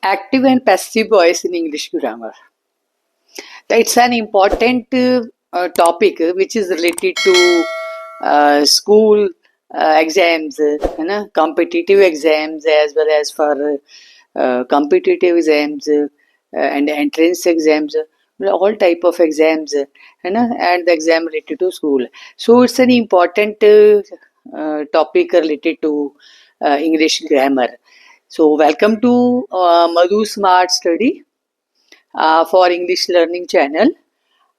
Active and passive voice in English grammar. It's an important topic which is related to school exams, competitive exams as well as for competitive exams and entrance exams, all type of exams, and the exam related to school. So it's an important topic related to English grammar. So welcome to Madhu Smart Study for English Learning channel,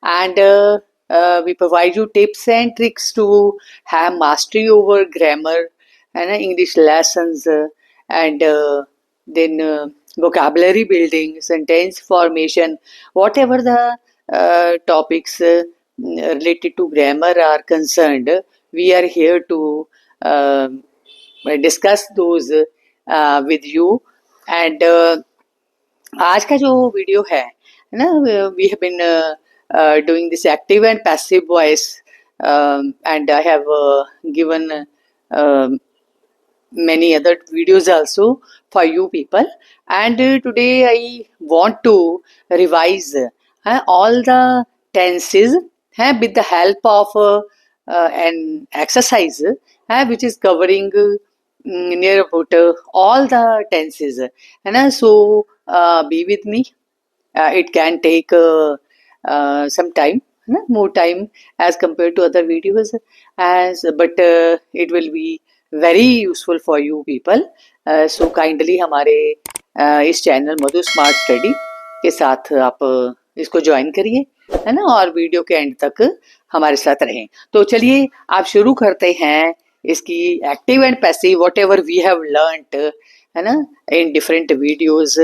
and we provide you tips and tricks to have mastery over grammar and English lessons, and then vocabulary building, sentence formation, whatever the topics related to grammar are concerned. We are here to uh, discuss those with you. And आज का जो video है ना, we have been doing this active and passive voice, and I have given many other videos also for you people, and today I want to revise all the tenses with the help of an exercise which is covering near about all the tenses, so be with me. It can take some time, more time as compared to other videos, as but it will be very useful for you people. So kindly हमारे इस channel मधु smart study के साथ आप इसको join करिए, है ना, और वीडियो के एंड तक हमारे साथ रहें. तो चलिए आप शुरू करते हैं इसकी active and passive whatever we have learned, है ना, इन डिफरेंट वीडियोज.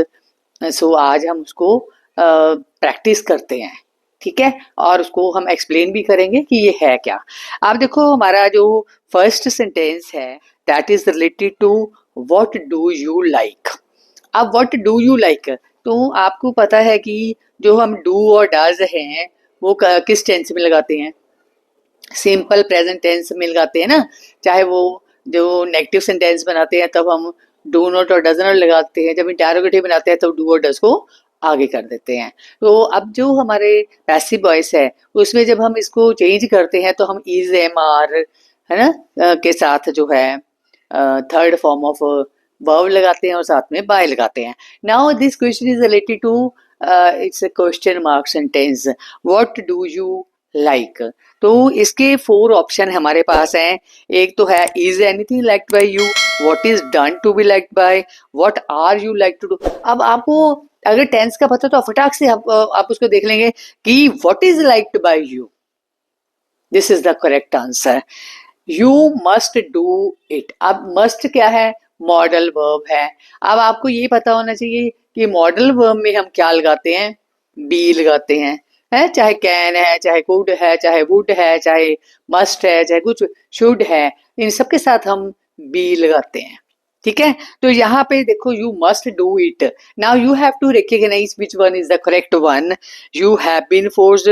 सो आज हम उसको प्रैक्टिस करते हैं, ठीक है, और उसको हम एक्सप्लेन भी करेंगे कि ये है क्या. आप देखो हमारा जो फर्स्ट सेंटेंस है that is related to what do you like. अब व्हाट डू यू लाइक, तो आपको पता है कि जो हम डू और डज हैं वो किस टेंस में लगाते हैं, सिंपल प्रेजेंट टेंस में लगाते हैं ना. चाहे वो जो नेगेटिव सेंटेंस बनाते हैं तब हम डू नॉट और डज नॉट लगाते हैं, जब इंटरोगेटिव बनाते हैं तब डू और डज को आगे कर देते हैं. तो अब जो हमारे पैसिव वॉइस है उसमें जब हम इसको चेंज करते हैं तो हम इज एम आर, है ना, के साथ जो है थर्ड फॉर्म ऑफ वर्ब लगाते हैं और साथ में बाय लगाते हैं. Now this question is related to it's a question mark sentence, what do you like. तो इसके 4 ऑप्शन हमारे पास हैं. एक तो है is anything liked by you, what is done to be liked by, what are you like to do. अब आपको अगर टेंस का पता तो फटाक से आप उसको देख लेंगे कि what is liked by you. This is the correct answer. You must do it. अब मस्ट क्या है, मॉडल वर्ब है. अब आपको ये पता होना चाहिए कि मॉडल वर्ब में हम क्या लगाते हैं, बी लगाते हैं, है, चाहे कैन है, चाहे कुड है, चाहे वुड है, चाहे मस्ट है, चाहे कुछ शुड है, इन सब के साथ हम बी लगाते हैं, ठीक है. तो यहाँ पे देखो you must do it. Now you have to recognise which one is the correct one. You have been forced,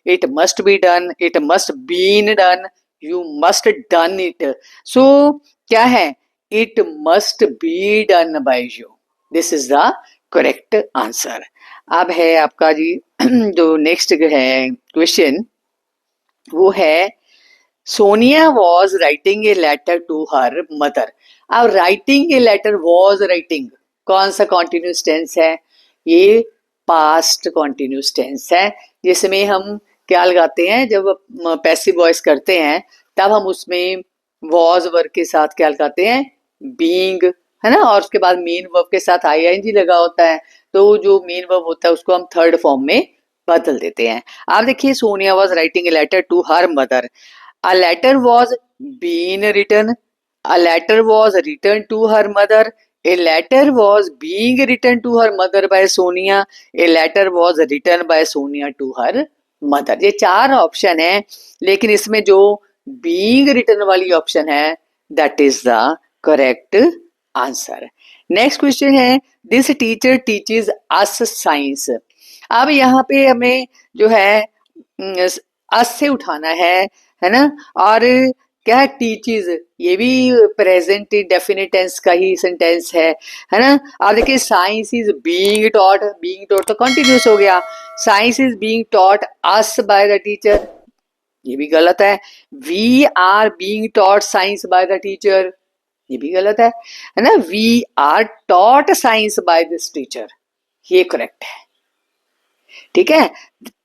it must be done, it must been done, you must done it. So क्या है, it must be done by you. This is the correct answer. अब है आपका जी जो next है question, वो है Sonia was writing a letter to her mother. अब writing a letter, was writing, कौन सा कॉन्टिन्यूस टेंस है, ये पास्ट कॉन्टिन्यूस टेंस है, जिसमें हम क्या लगाते हैं, जब पैसिव वॉइस करते हैं तब हम उसमें वॉज वर्ब के साथ क्या लगाते हैं, बीइंग, है ना, और उसके बाद मेन वर्ब के साथ आईएनजी लगा होता है. तो जो मेन वर्ब होता है उसको हम थर्ड फॉर्म में बदल देते हैं. आप देखिए Sonia was writing a letter to her mother. A letter was been written, a letter was written to her mother, a letter was being written to her mother by Sonia, a letter was written by Sonia to her mother. ये 4 option है, लेकिन इसमें जो being written वाली option है that is the correct answer. Next question है this teacher teaches us science. अब यहाँ पे हमें जो है अस से उठाना है ना, और क्या है, टीचीज, ये भी प्रेजेंट डेफिनेट टेंस का ही सेंटेंस है ना। अब देखिए साइंस इज बीइंग टॉट तो कंटिन्यूस हो गया, science is being taught us by the teacher, ये भी गलत है। We are being taught science by the teacher, ये भी गलत है ना। We are taught science by this teacher, ये करेक्ट है। ठीक है,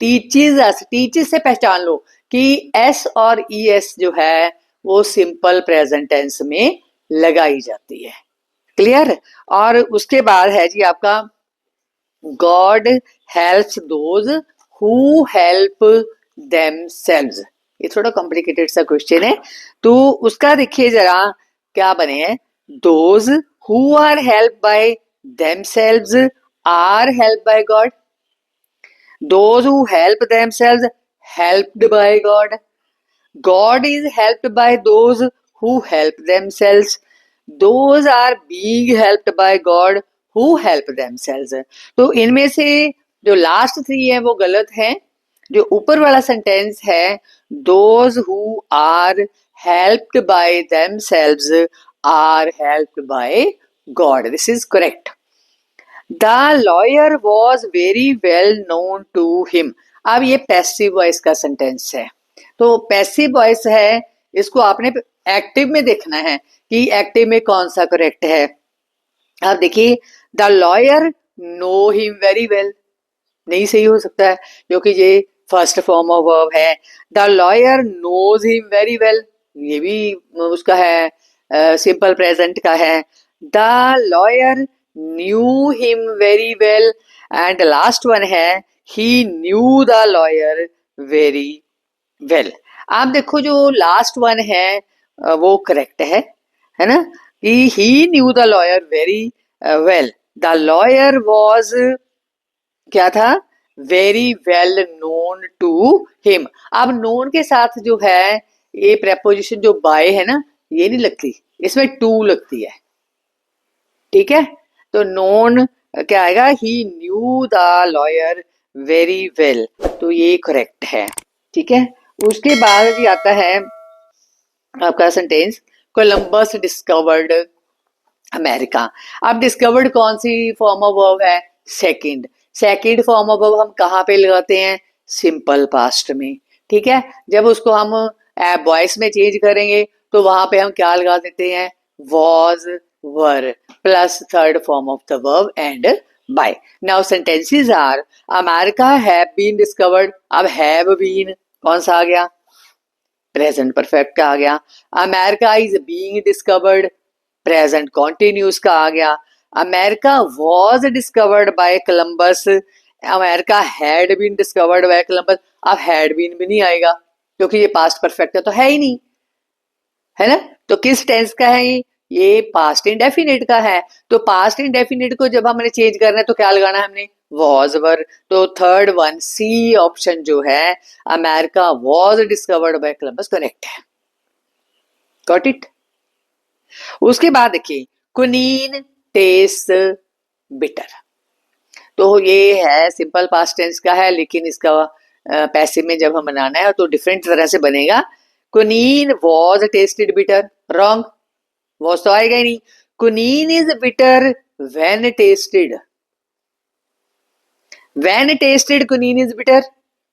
टीचीज से पहचान लो कि एस और ई एस जो है वो सिंपल प्रेजेंट टेंस में लगाई जाती है। क्लियर। और उसके बाद है जी आपका God helps those who help themselves, ये थोड़ा कॉम्प्लिकेटेड सा क्वेश्चन है, तो उसका देखिए जरा क्या बने हैं। Those who are help by themselves are help by God, those who help themselves helped by god, god is helped by those who help themselves, those are being helped by god who help themselves। तो इनमें से जो last three है वो गलत है, जो ऊपर वाला सेंटेंस है those who are helped by themselves are helped by god, this is correct। The lawyer was very well known to him, अब ये पैसिव वॉइस का सेंटेंस है, तो पैसिव वॉइस है, इसको आपने एक्टिव में देखना है कि एक्टिव में कौन सा करेक्ट है। अब देखिए the lawyer know him very well, नहीं सही हो सकता है क्योंकि ये फर्स्ट फॉर्म ऑफ वर्ब है। The lawyer knows him very well, ये भी उसका है, सिंपल प्रेजेंट का है। The lawyer knew him very well, and last one है he knew the lawyer very well. आप देखो जो लास्ट वन है वो करेक्ट है ना, कि he knew the lawyer very well, the lawyer was क्या था, very well known to him. अब नोन के साथ जो है ये प्रेपोजिशन जो बाय है ना, ये नहीं लगती, इसमें टू लगती है। ठीक है, तो नोन क्या आएगा, he knew the lawyer very well, तो ये करेक्ट है। ठीक है, उसके बाद भी आता है आपका सेंटेंस कोलंबस डिस्कवर्ड अमेरिका। अब डिस्कवर्ड कौन सी फॉर्म ऑफ वर्ब है, second, second form of verb हम कहाँ पे लगाते हैं, सिंपल पास्ट में। ठीक है, जब उसको हम वॉइस में चेंज करेंगे तो वहां पे हम क्या लगा देते हैं, was were plus third form of the verb and by. Now sentences are America have been discovered, अब हैव बीन कौन सा आ गया, प्रेजेंट परफेक्ट का आ गया। America is being discovered, present continuous का आ गया। America was discovered by Columbus, America had been discovered by Columbus, अब हैड बीन भी नहीं आएगा क्योंकि ये पास्ट परफेक्ट है तो है ही नहीं, है ना। तो किस टेंस का है ये पास्ट इंडेफिनिट का है, तो पास्ट इंडेफिनिट को जब हमने चेंज करना है तो क्या लगाना है हमने, वॉज वर। तो थर्ड वन सी ऑप्शन जो है America was discovered by Columbus correct है। Got it. उसके बाद देखिए कुनीन टेस्ट बिटर, तो ये है सिंपल पास्ट टेंस का है, लेकिन इसका पैसिव में जब हम बनाना है तो डिफरेंट तरह से बनेगा। Quinine was tested bitter, wrong, was तो आएगा ही नहीं। Quinine is bitter when tested, when tested quinine is bitter,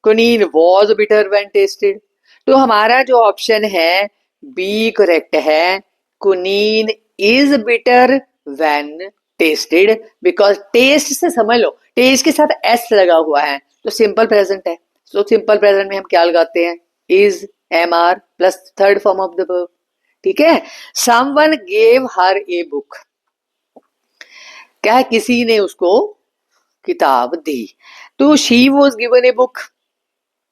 quinine was bitter when tested. तो हमारा जो ऑप्शन है बी करेक्ट है, quinine is bitter when tested, because test से समझ लो टेस्ट के साथ एस लगा हुआ है तो सिंपल प्रेजेंट है, तो सिंपल प्रेजेंट में हम क्या लगाते हैं, is am are plus third form of the verb. ठीक है, someone gave her a book, क्या है, किसी ने उसको किताब दी, तो she was given a book,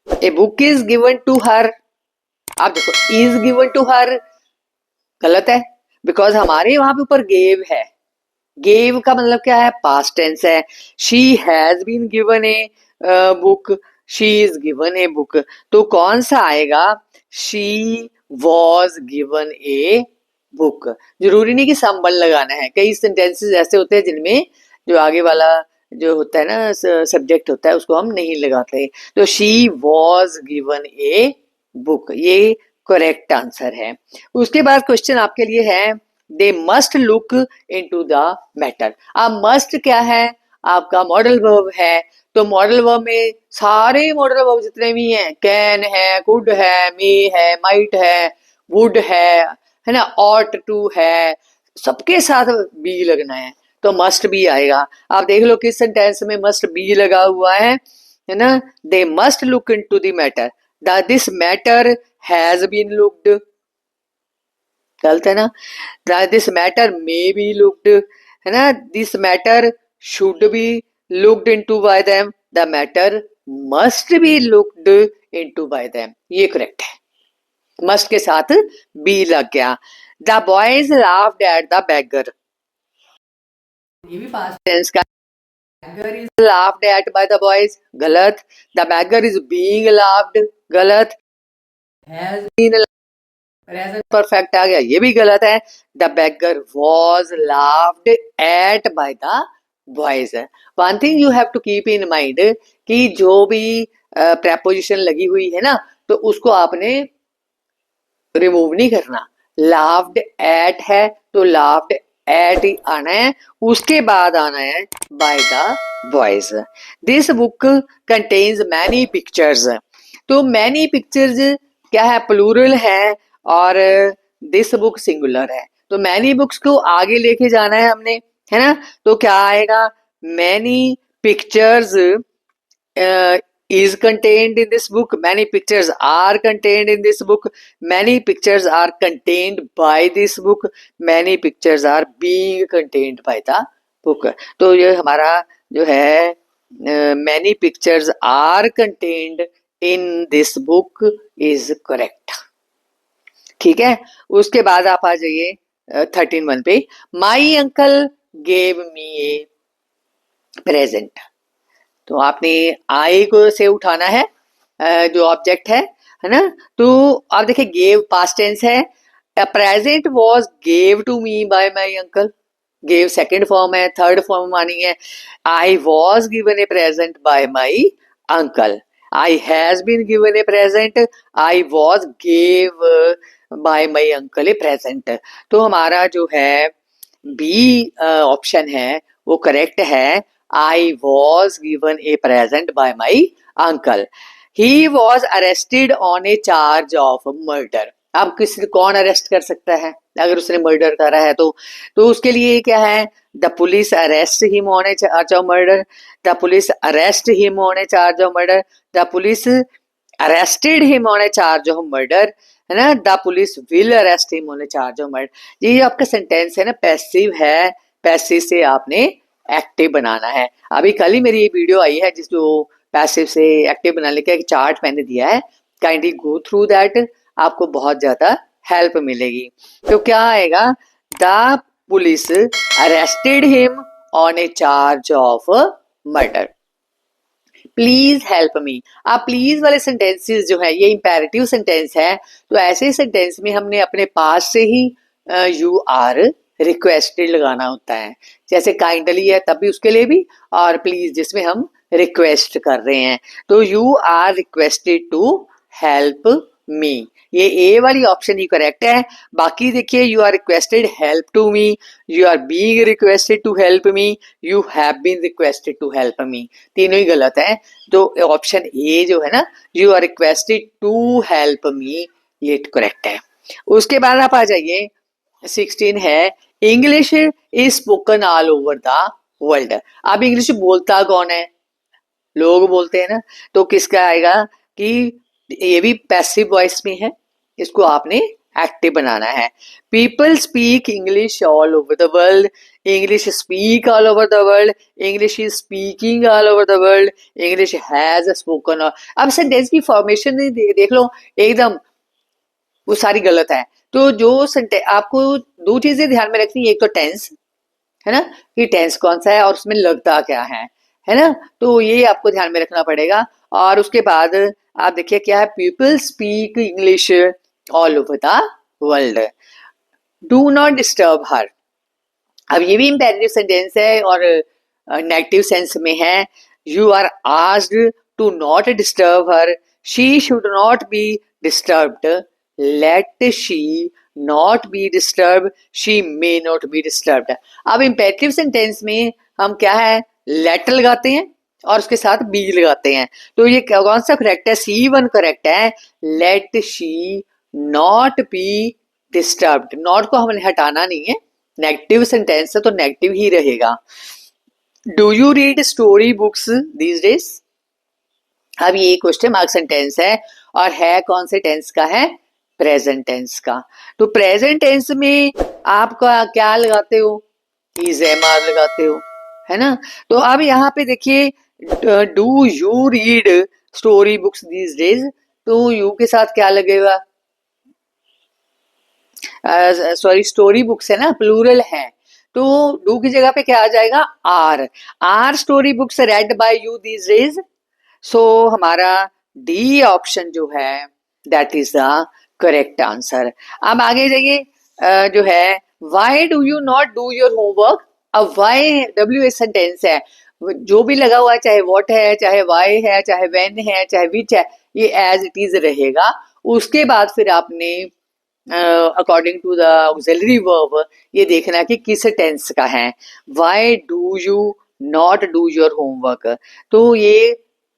a book is given to her. आप देखो इज गिवन टू हर गलत है, बिकॉज हमारे वहां पे ऊपर गेव है, गेव का मतलब क्या है, पास्ट टेंस है। She has been given a book, she is given a book, तो कौन सा आएगा, she was given a book. जरूरी नहीं कि संबल लगाना है, कई सेंटेंसेस ऐसे होते हैं जिनमें जो आगे वाला जो होता है ना सब्जेक्ट होता है उसको हम नहीं लगाते, तो she was given a book, ये करेक्ट आंसर है। उसके बाद क्वेश्चन आपके लिए है, दे must look into the matter. अब मस्ट क्या है, आपका मॉडल वर्ब है। तो मॉडल वर्ब में सारे मॉडल वर्ब जितने भी हैं, कैन है, कुड है, मे है, माइट है, वुड है ना, ऑट टू है, सबके साथ बी लगना है, तो मस्ट बी आएगा। आप देख लो किस सेंटेंस में मस्ट बी लगा हुआ है ना। They must look into the matter, this matter has been looked, गलत है ना। This matter may be looked, है ना। This matter should be looked into by them, the matter must be looked into by them, ये correct है। Must के साथ be लग गया। The boys laughed at the beggar, ये भी पास्ट टेंस का। Beggar is laughed at by the boys, गलत। The bagger is being laughed, गलत। हैज बीन प्रेजेंट परफेक्ट आ गया, ये भी गलत है। The beggar was laughed at by the boys. One thing you have to keep in mind कि जो भी प्रेपोजिशन लगी हुई है ना, तो उसको आपने रिमूव नहीं करना। लाफ्ड एट है तो लाफ्ड एट ही आना है, उसके बाद आना है bye the boys. This book contains many pictures, तो मैनी पिक्चर्स क्या है, प्लूरल है, और दिस बुक सिंगुलर है। तो मैनी बुक्स को आगे लेके जाना है हमने, है ना। तो क्या आएगा, many pictures is contained in this book, many pictures are contained in this book, many pictures are contained by this book, many pictures are being contained by the book। तो ये हमारा जो है many pictures are contained in this book is correct। ठीक है। उसके बाद आप आ जाइए 13(1) पे, माई अंकल गेव मी ए प्रेजेंट। तो आपने आई को से उठाना है, जो ऑब्जेक्ट है ना। तो आप देखिए गेव पास्ट टेंस है, present was gave to me by my uncle, gave second form है, थर्ड फॉर्म मानी है। I was given a present by my uncle, I has been given a present, I was gave by my uncle a present. तो हमारा जो है B option है वो correct है। I was given a present by my uncle. He was arrested on a charge of murder. अब किसी कौन अरेस्ट कर सकता है अगर उसने मर्डर करा है तो उसके लिए क्या है, the police arrest him on A charge of murder, the police arrest him on A charge of murder, the police arrested him on A charge of murder, है ना। The police will arrest him on A charge of murder. ये आपका sentence है ना, passive है, passive से आपने active बनाना है। अभी कल ही मेरी ये वीडियो आई है जिसको पैसिव से एक्टिव बनाने का एक चार्ट मैंने दिया है, काइंडली गो थ्रू दैट, आपको बहुत ज्यादा हेल्प मिलेगी। तो क्या आएगा, the police arrested him on A charge of murder. Please help me. आप प्लीज वाले सेंटेंसेस जो है ये इंपेरेटिव सेंटेंस है, तो ऐसे सेंटेंस में हमने अपने पास से ही यू आर रिक्वेस्टेड लगाना होता है। जैसे काइंडली है तब भी उसके लिए भी, और प्लीज जिसमें हम रिक्वेस्ट कर रहे हैं। तो you are requested to help me, ये ए वाली ऑप्शन ही करेक्ट है। बाकी देखिए, you are requested help to me, you are being requested to help me, you have been requested to help me, तीनों ही गलत है। तो ऑप्शन ए जो है ना, you are requested to help me, ये करेक्ट है। उसके बाद आप आ जाइए 16 है, English is spoken all over the world. अब इंग्लिश बोलता कौन है, लोग बोलते हैं ना। तो किसका आएगा कि ये भी पैसिव वॉइस में है, इसको आपने एक्टिव बनाना है। People speak English all over the world, English speak all over the world, English is speaking all over the world, English has spoken. अब सेंटेंस की फॉर्मेशन देख लो, एकदम वो सारी गलत है। तो जो आपको दो चीजें ध्यान में रखनी है, एक तो टेंस है ना, कि टेंस कौन सा है और उसमें लगता क्या है ना। तो ये आपको ध्यान में रखना पड़ेगा। और उसके बाद आप देखिए क्या है, people speak English all over the world, do not disturb हर। अब ये भी इम्पेरेटिव सेंटेंस है और नेगेटिव सेंस में है। You are asked to not disturb her, she should not be disturbed, let she not be disturb, she may not be disturbed. अब imperative sentence में हम क्या है, लेट लगाते हैं और उसके साथ बी लगाते हैं। तो ये कौन सा करेक्ट है, C1 करेक्ट है। Let she not be disturbed, not को हमने हटाना नहीं है, नेगेटिव सेंटेंस है तो नेगेटिव ही रहेगा। Do you read story books these days. अब ये क्वेश्चन मार्क सेंटेंस है और है कौन से टेंस का है, प्रेजेंट टेंस का। तो प्रेजेंट टेंस में आपका क्या लगाते हो, इज एम आर लगाते हो, है ना। तो अब यहाँ पे देखिए, do you read story books these days, तो यू के साथ क्या लगेगा, सॉरी स्टोरी बुक्स है ना, प्लूरल है, तो डू की जगह पे क्या आ जाएगा, are story books read by you these days. So हमारा डी ऑप्शन जो है that is the correct answer. अब आगे जाइए, जो है why do you not do your homework. अब वाई डब्ल्यू एस सेंटेंस है, जो भी लगा हुआ है, चाहे वॉट है, चाहे वाई है, चाहे वेन है, चाहे विच है, ये एज इट इज रहेगा। उसके बाद फिर आपने according to the auxiliary verb ये देखना कि किस टेंस का है। Why do you not do your homework, तो ये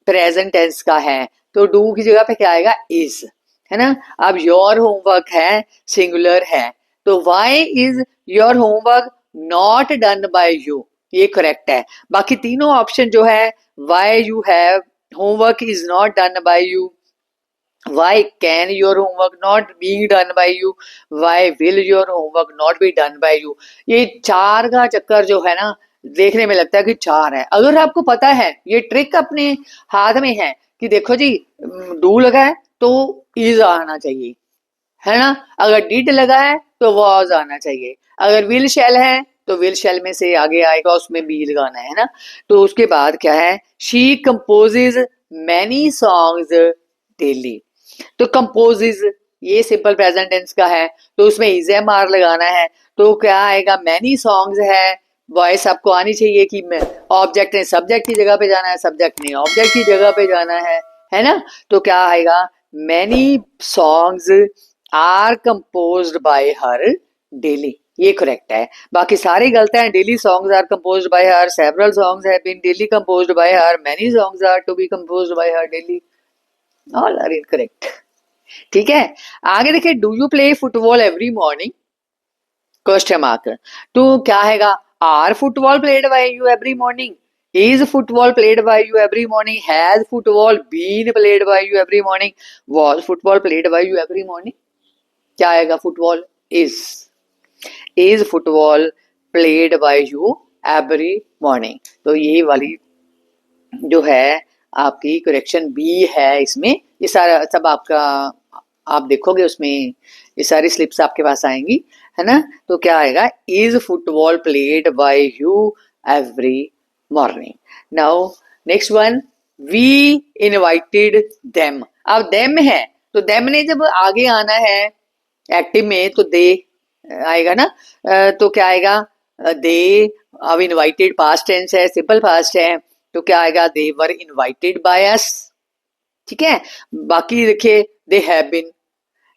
प्रेजेंट टेंस का है, तो डू की जगह पे क्या आएगा, इज, है ना। अब योर होमवर्क है, सिंगुलर है, तो why is your homework not done by you, ये करेक्ट है। बाकी तीनों ऑप्शन जो है, why you have homework is not done by you, why can your homework not being done by you, why will your homework not be done by you, ये चार का चक्कर जो है ना, देखने में लगता है कि चार है। अगर आपको पता है, ये ट्रिक अपने हाथ में है कि देखो जी, डू लगा है तो इज आना चाहिए, है ना। अगर डिड लगा है तो वॉज आना चाहिए, अगर विल शेल है तो विल शेल में से आगे आएगा, उसमें बी लगाना है ना। तो उसके बाद क्या है, शी कंपोजेज मैनी सॉन्ग्स डेली, तो कंपोजेज ये सिंपल प्रेजेंट टेंस का है, तो उसमें इज एम आर लगाना है, तो क्या आएगा, मैनी सॉन्ग्स है, वॉइस आपको आनी चाहिए कि ऑब्जेक्ट ने सब्जेक्ट की जगह पे जाना है, सब्जेक्ट ने ऑब्जेक्ट की जगह पे जाना है ना। तो क्या आएगा, many songs are composed by her daily, ये करेक्ट है। बाकी सारी गलत हैं, daily songs are composed by her, several songs have been daily composed by her, many songs are to be composed by her daily, all are incorrect. ठीक है, आगे देखिए, do you play football every morning, question mark. तो क्या हैगा, are football played by you every morning, is football played by you every morning, has football been played by you every morning, was football played by you every morning. क्या आएगा, football is football played by you every morning. तो ये वाली जो है आपकी correction B है इसमें। ये सारा सब आपका आप देखोगे उसमें, ये सारी स्लिप्स आपके पास आएंगी, है ना। तो क्या आएगा, is football played by you every morning. Now next one, we invited them. अब देम है, तो देम ने जब आगे आना है एक्टिव में तो दे आएगा ना। तो क्या आएगा, दे, अब इनवाइटेड पास्ट टेंस है, सिंपल पास्ट है, तो क्या आएगा, दे वर इनवाइटेड बाय अस। ठीक है, बाकी देखिए, दे हैव बीन,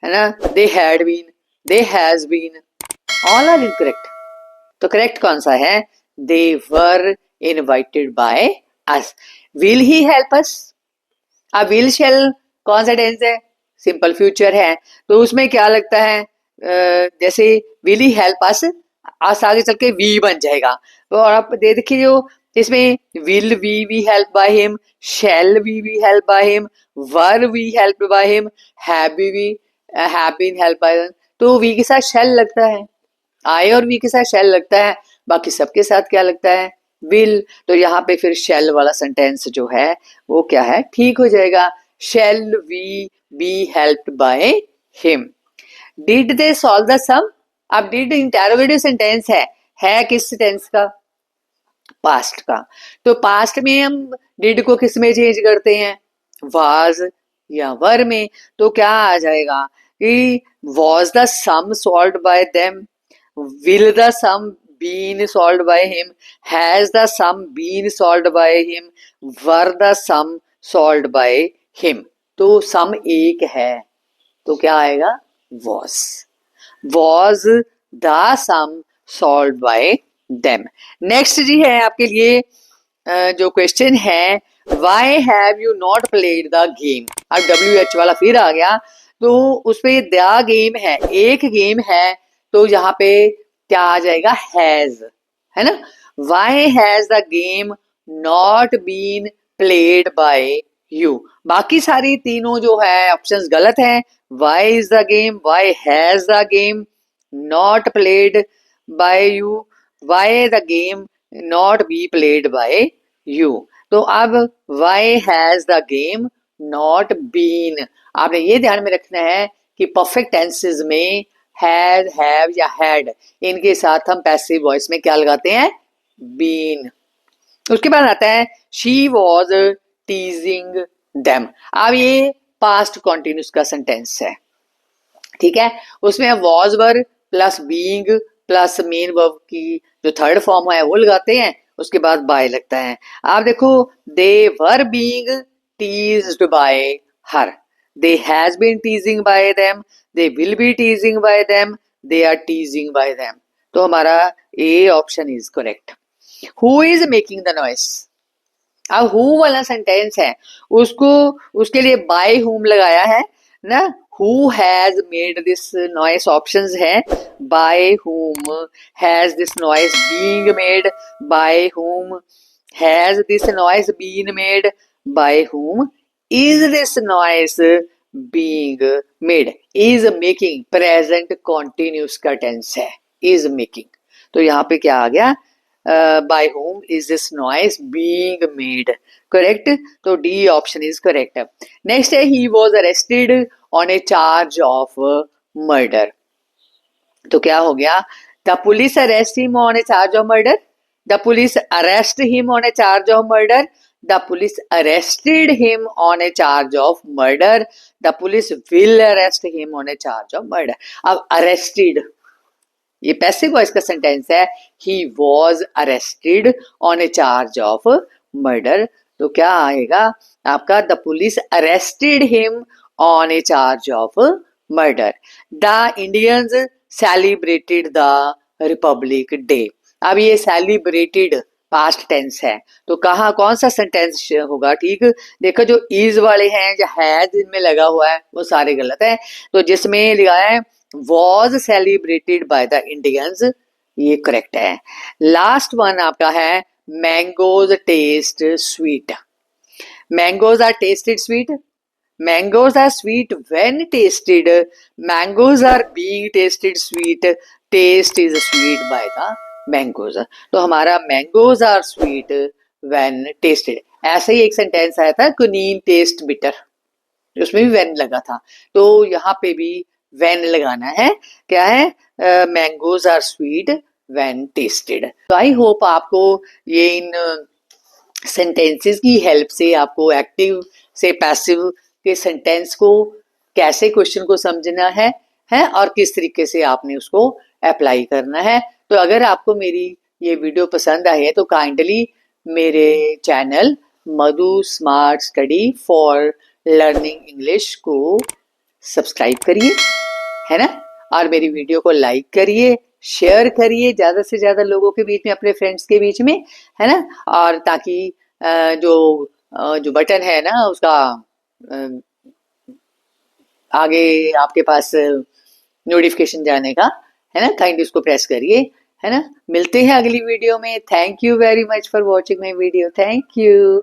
है ना, they had been, they has been, all are incorrect. तो करेक्ट कौन सा है, they were invited by us. Will he help us, अब विल शेल कौन सा टेंस है, सिंपल फ्यूचर है, तो उसमें क्या लगता है, जैसे विल ही हेल्प अस, आस आगे चल के वी बन जाएगा। तो आप दे देखिए, जो इसमें will we help by him, shall we help by him, were we help by him, have been help by him. तो वी के साथ शैल लगता है, आई और वी के साथ शैल लगता है, बाकी सबके साथ क्या लगता है, विल। तो यहाँ पे फिर शैल वाला सेंटेंस जो है वो क्या है, ठीक हो जाएगा, shall we be helped by him. Did they solve the sum. अब डिड इंटेरोगेटिव सेंटेंस है किस टेंस का, पास्ट का। तो पास्ट में हम डिड को किस में चेंज करते हैं, वाज या वर में। तो क्या आ जाएगा कि was the sum solved by them, will the sum been solved by him, has the sum been solved by him, were the sum solved by him. तो सम एक है, तो क्या आएगा, was the sum solved by them. Next G है आपके लिए जो क्वेश्चन है, why have you not played the game. अब WH वाला फिर आ गया, तो उस पे द गेम है, एक गेम है, तो यहाँ पे क्या आ जाएगा, हैज, है ना। Why has the game not been played by you. बाकी सारी तीनों जो है ऑप्शंस गलत हैं। Why is the game, why has the game not played by you, why the game not be played by you. तो अब why has the game not been, आपने ये ध्यान में रखना है कि परफेक्ट टेंसेस में हैज, हैव या हैड, इनके साथ हम पैसिव वॉइस में क्या लगाते हैं, बीन। उसके बाद आता है शी वॉज टीजिंग देम। अब ये पास्ट कॉन्टिन्यूस का सेंटेंस है, ठीक है। उसमें was were plus being plus main verb की जो थर्ड फॉर्म है वो लगाते हैं, उसके बाद बाय लगता है। आप देखो, they were being teased by her, they has been teasing by them, they will be teasing by them, they are teasing by them. तो हमारा A option is correct. Who is making the noise. अब who वाला sentence है, उसको उसके लिए by whom लगाया है ना। Who has made this noise, options है by whom, has this noise being made by whom, has this noise been made by whom, is this noise being made. Is making present continuous का tense है, is making. तो यहाँ पे क्या आ गया, by whom is this noise being made, correct। तो D option is correct. Next है he was arrested on a charge of murder। तो क्या हो गया, the police arrest him on a charge of murder, the police arrest him on a charge of murder, the police arrested him on a charge of murder, the police will arrest him on a charge of murder। अब arrested, ये passive voice का sentence है, he was arrested on A charge of murder. तो क्या आएगा आपका, the police arrested him on A charge of murder. The Indians celebrated the Republic day. अब ये सेलिब्रेटेड पास्ट टेंस है, तो कहाँ कौन सा सेंटेंस होगा ठीक। देखो जो इज वाले हैं या हैज इनमें लगा हुआ है वो सारे गलत है, तो जिसमें लिखा है was celebrated by the Indians, ये करेक्ट है। लास्ट वन आपका है mangoes taste sweet. Mangoes are tasted sweet, mangoes are sweet when tasted, mangoes are being tasted sweet, taste is sweet by the mangoes. तो हमारा mangoes are sweet when tasted. ऐसे ही एक sentence आया था, कुनीन test bitter, उसमें भी when लगा था, तो यहाँ पे भी व्हेन लगाना है। क्या है, mangoes are sweet when tested. तो आई होप आपको ये इन सेंटेंसेस की हेल्प से आपको एक्टिव से पैसिव के सेंटेंस को कैसे क्वेश्चन को समझना है और किस तरीके से आपने उसको अप्लाई करना है। तो अगर आपको मेरी ये वीडियो पसंद आई है तो काइंडली मेरे channel Madhu smart study for learning English को सब्सक्राइब करिए, है ना, और मेरी वीडियो को लाइक करिए, शेयर करिए ज़्यादा से ज़्यादा लोगों के बीच में, अपने फ्रेंड्स के बीच में, है ना। और ताकि जो बटन है ना उसका आगे आपके पास नोटिफिकेशन जाने का, है ना, काइंडली उसको प्रेस करिए, है ना। मिलते हैं अगली वीडियो में। Thank you very much for watching my video. Thank you.